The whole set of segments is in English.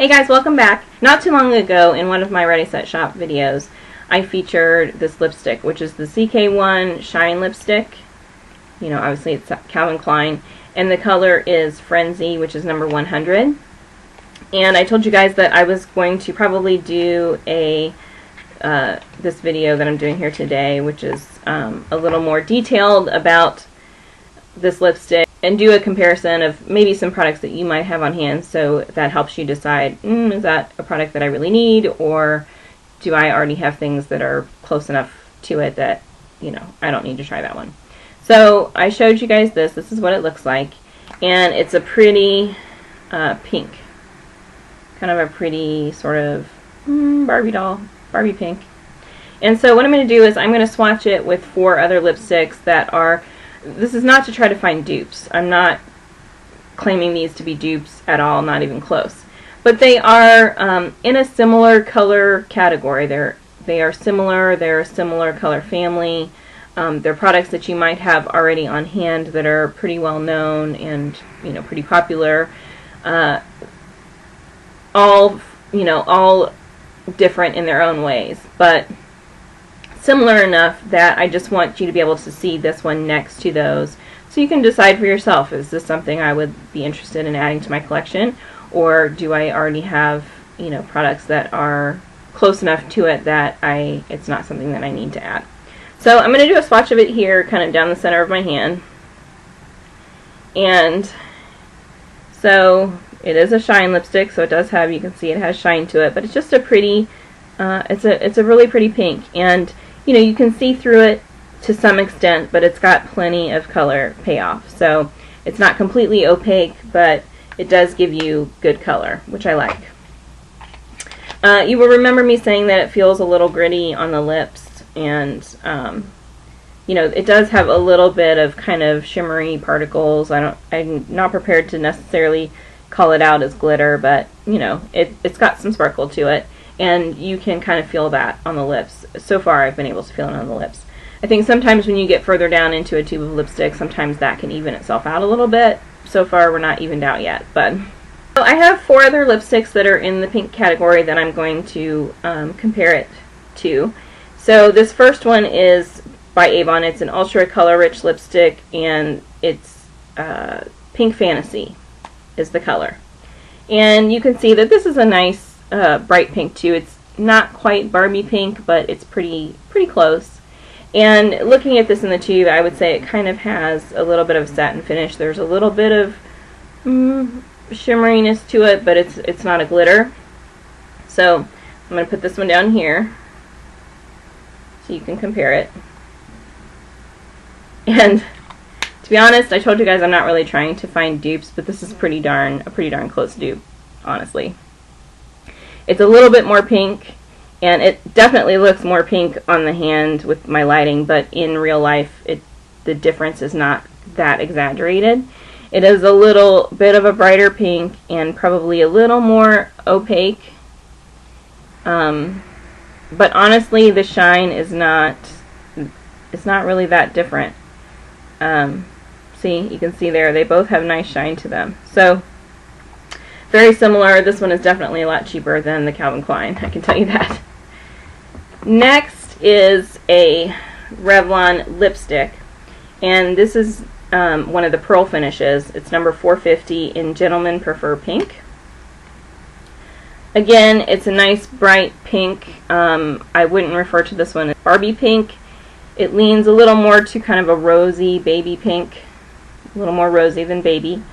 Hey guys, welcome back. Not too long ago in one of my Ready Set Shop videos, I featured this lipstick, which is the CK1 Shine Lipstick. You know, obviously it's Calvin Klein, and the color is Frenzy, which is number 100. And I told you guys that I was going to probably do a this video that I'm doing here today, which is a little more detailed about this lipstick, and do a comparison of maybe some products that you might have on hand, so that helps you decide, is that a product that I really need, or do I already have things that are close enough to it that, you know, I don't need to try that one. So I showed you guys this. This is what it looks like, and it's a pretty pink, kind of a pretty sort of Barbie doll, Barbie pink. And so what I'm going to do is I'm going to swatch it with 4 other lipsticks that are, this is not to try to find dupes. I'm not claiming these to be dupes at all, not even close. But they are in a similar color category. They are similar, they're a similar color family. They're products that you might have already on hand that are pretty well known and, you know, pretty popular. All different in their own ways, but similar enough that I just want you to be able to see this one next to those, so you can decide for yourself, is this something I would be interested in adding to my collection, or do I already have, you know, products that are close enough to it that it's not something that I need to add. So I'm going to do a swatch of it here, kind of down the center of my hand. And so it is a shine lipstick, so it does have, you can see it has shine to it, but it's just a pretty, it's a really pretty pink, and you know, you can see through it to some extent, but it's got plenty of color payoff. So it's not completely opaque, but it does give you good color, which I like. You will remember me saying that it feels a little gritty on the lips, and you know, it does have a little bit of kind of shimmery particles. I'm not prepared to necessarily call it out as glitter, but you know, it's got some sparkle to it, and you can kind of feel that on the lips. So far I've been able to feel it on the lips. I think sometimes when you get further down into a tube of lipstick, sometimes that can even itself out a little bit. So far we're not evened out yet, but so I have 4 other lipsticks that are in the pink category that I'm going to compare it to. So this first one is by Avon. It's an ultra color rich lipstick, and it's Pink Fantasy is the color. And you can see that this is a nice bright pink too. It's not quite Barbie pink, but it's pretty close. And looking at this in the tube, I would say it kind of has a little bit of satin finish. There's a little bit of shimmeriness to it, but it's not a glitter. So I'm going to put this one down here so you can compare it. And to be honest, I told you guys I'm not really trying to find dupes, but this is a pretty darn close dupe, honestly. It's a little bit more pink, and it definitely looks more pink on the hand with my lighting, but in real life the difference is not that exaggerated. It is a little bit of a brighter pink and probably a little more opaque, but honestly the shine is not really that different. See, you can see there, they both have nice shine to them. So very similar. This one is definitely a lot cheaper than the Calvin Klein, I can tell you that. Next is a Revlon lipstick, and this is one of the pearl finishes. It's number 450 in Gentlemen Prefer Pink. Again, it's a nice bright pink. I wouldn't refer to this one as Barbie pink. It leans a little more to kind of a rosy baby pink, a little more rosy than baby.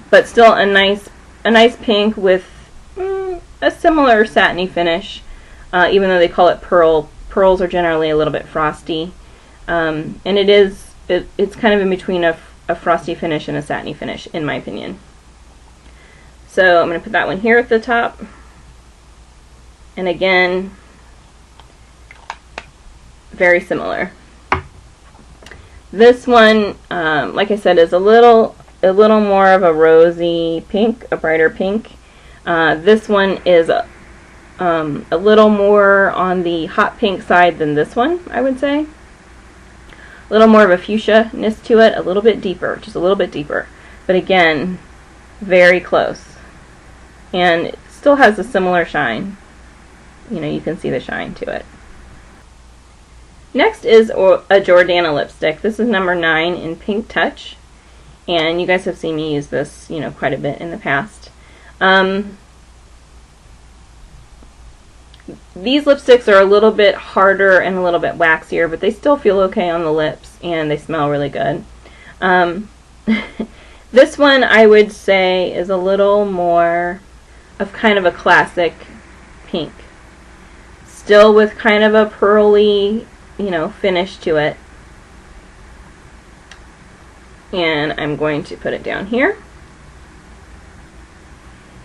But still a nice pink with a similar satiny finish, even though they call it pearl. Pearls are generally a little bit frosty, and it's kind of in between a frosty finish and a satiny finish, in my opinion. So I'm going to put that one here at the top, and again, very similar. This one, like I said, is a little more of a rosy pink, a brighter pink. This one is a little more on the hot pink side than this one, I would say. A little more of a fuchsia-ness to it, a little bit deeper, just a little bit deeper. But again, very close. and it still has a similar shine. You know, you can see the shine to it. Next is a Jordana lipstick. This is number 9 in Pink Touch, and you guys have seen me use this, you know, quite a bit in the past. These lipsticks are a little bit harder and a little bit waxier, but they still feel okay on the lips, and they smell really good. This one, I would say, is a little more of kind of a classic pink. Still with kind of a pearly, you know, finish to it. And I'm going to put it down here.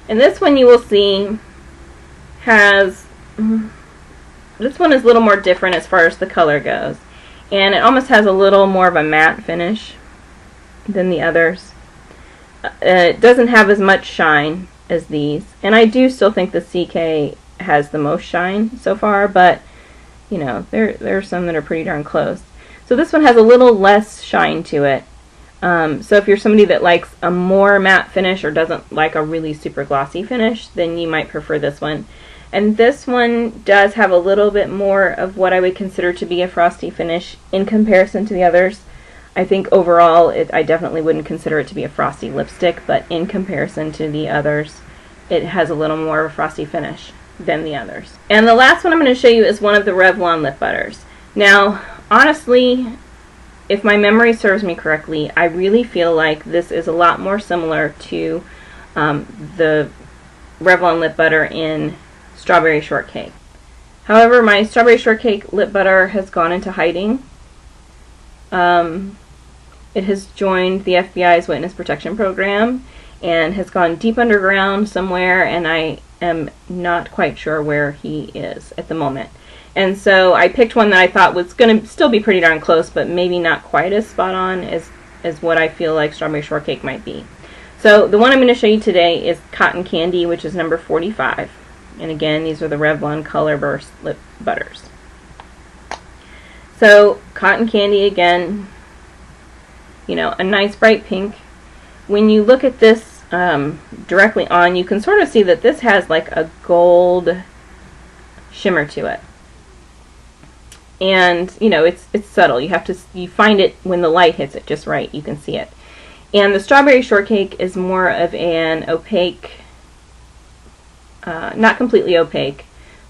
And this one, you will see, has, this one is a little more different as far as the color goes. And it almost has a little more of a matte finish than the others. It doesn't have as much shine as these, and I do still think the CK has the most shine so far, but you know, there are some that are pretty darn close. So this one has a little less shine to it. So if you're somebody that likes a more matte finish or doesn't like a really super glossy finish, then you might prefer this one. And this one does have a little bit more of what I would consider to be a frosty finish in comparison to the others. I think overall, I definitely wouldn't consider it to be a frosty lipstick, but in comparison to the others, it has a little more of a frosty finish than the others. And the last one I'm going to show you is one of the Revlon Lip Butters. Now, honestly, if my memory serves me correctly, I really feel like this is a lot more similar to the Revlon Lip Butter in Strawberry Shortcake. However, my Strawberry Shortcake Lip Butter has gone into hiding. It has joined the FBI's Witness Protection Program and has gone deep underground somewhere, and I am not quite sure where he is at the moment. And so I picked one that I thought was going to still be pretty darn close, but maybe not quite as spot on as what I feel like Strawberry Shortcake might be. So the one I'm going to show you today is Cotton Candy, which is number 45. And again, these are the Revlon Color Burst Lip Butters. So Cotton Candy, again, you know, a nice bright pink. When you look at this directly on, you can sort of see that this has like a gold shimmer to it. And, you know, it's subtle. You find it when the light hits it just right. You can see it. And the Strawberry Shortcake is more of an opaque, not completely opaque,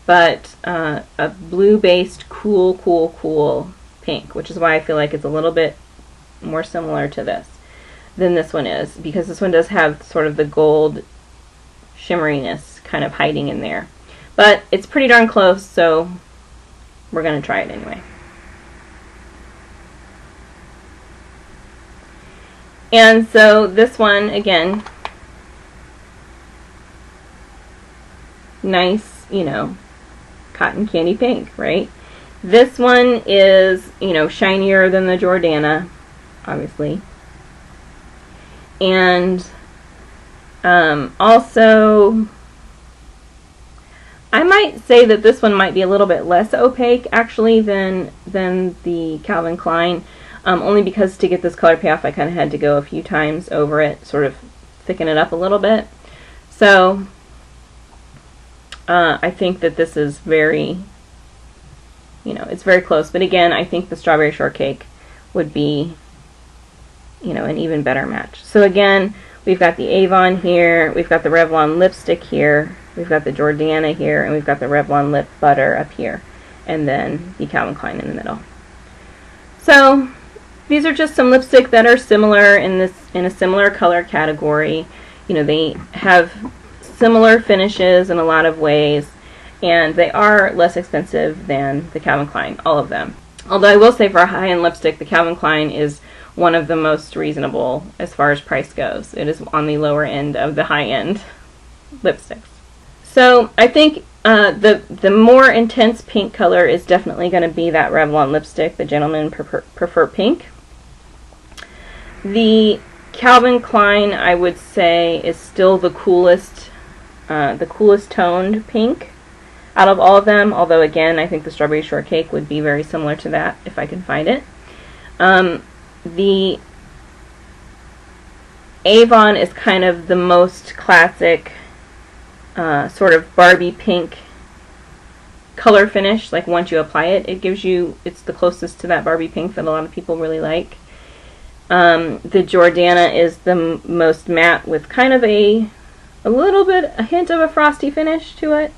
but a blue-based cool pink, which is why I feel like it's a little bit more similar to this than this one is, because this one does have sort of the gold shimmeriness kind of hiding in there. But it's pretty darn close, so we're going to try it anyway. And so this one, again, nice, you know, cotton candy pink, right? This one is, you know, shinier than the Jordana, obviously. And also, I might say that this one might be a little bit less opaque, actually, than the Calvin Klein, only because to get this color payoff, I kind of had to go a few times over it, sort of thicken it up a little bit. So, I think that this is very, you know, it's very close. But again, I think the Strawberry Shortcake would be, you know, an even better match. So again, we've got the Avon here, we've got the Revlon lipstick here, we've got the Jordana here, and we've got the Revlon Lip Butter up here, and then the Calvin Klein in the middle. So these are just some lipstick that are similar in a similar color category. You know, they have similar finishes in a lot of ways, and they are less expensive than the Calvin Klein, all of them. Although I will say, for a high-end lipstick, the Calvin Klein is one of the most reasonable as far as price goes. It is on the lower end of the high-end lipsticks. So I think the more intense pink color is definitely going to be that Revlon lipstick, the Gentlemen Prefer Pink. The Calvin Klein, I would say, is still the coolest toned pink out of all of them, although again, I think the Strawberry Shortcake would be very similar to that if I can find it. The Avon is kind of the most classic sort of Barbie pink color finish. Like once you apply it, it's the closest to that Barbie pink that a lot of people really like. The Jordana is the most matte with kind of a hint of a frosty finish to it.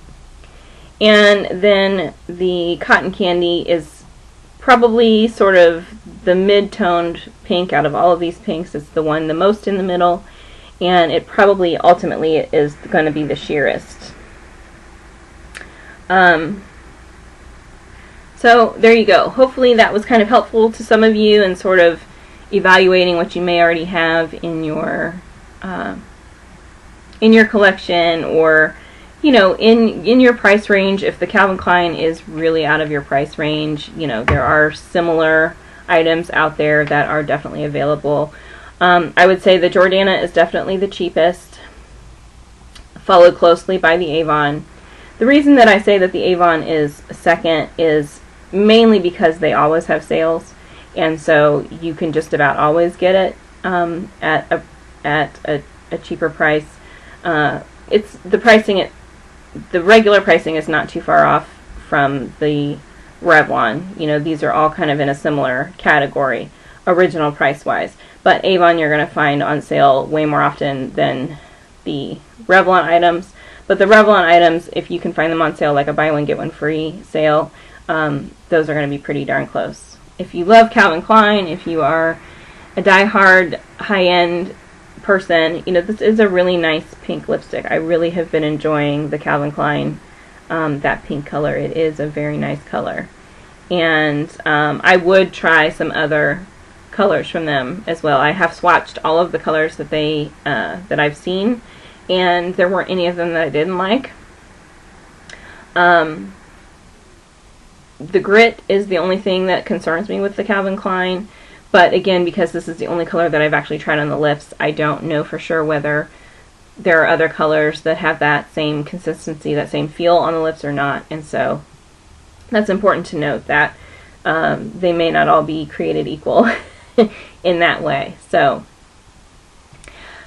And then the Cotton Candy is probably sort of the mid-toned pink out of all of these pinks. It's the one the most in the middle, and it probably ultimately is going to be the sheerest. So there you go. Hopefully that was kind of helpful to some of you in sort of evaluating what you may already have in your collection, or in your price range. If the Calvin Klein is really out of your price range, there are similar items out there that are definitely available. I would say the Jordana is definitely the cheapest, followed closely by the Avon. The reason that I say that the Avon is second is mainly because they always have sales, and so you can just about always get it at a cheaper price. It's the pricing. The regular pricing is not too far off from the Revlon. These are all kind of in a similar category, original price-wise. But Avon you're going to find on sale way more often than the Revlon items. But the Revlon items, if you can find them on sale, like a buy one get one free sale, those are going to be pretty darn close. If you love Calvin Klein, if you are a die-hard high-end person, this is a really nice pink lipstick. I really have been enjoying the Calvin Klein, that pink color. It is a very nice color. And I would try some other colors from them as well. I have swatched all of the colors that that I've seen, and there weren't any of them that I didn't like. The grit is the only thing that concerns me with the Calvin Klein, but again, because this is the only color that I've actually tried on the lips, I don't know for sure whether there are other colors that have that same consistency, that same feel on the lips or not, and so that's important to note, that they may not all be created equal in that way. So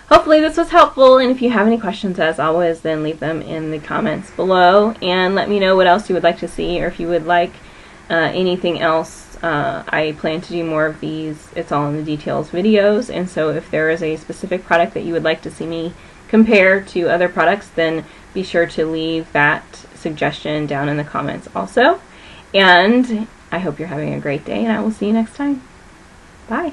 hopefully this was helpful, and if you have any questions, as always, then leave them in the comments below, and let me know what else you would like to see, or if you would like anything else. I plan to do more of these It's All in the Details videos, and so if there is a specific product that you would like to see me compare to other products, then be sure to leave that suggestion down in the comments also. And I hope you're having a great day, and I will see you next time. Bye.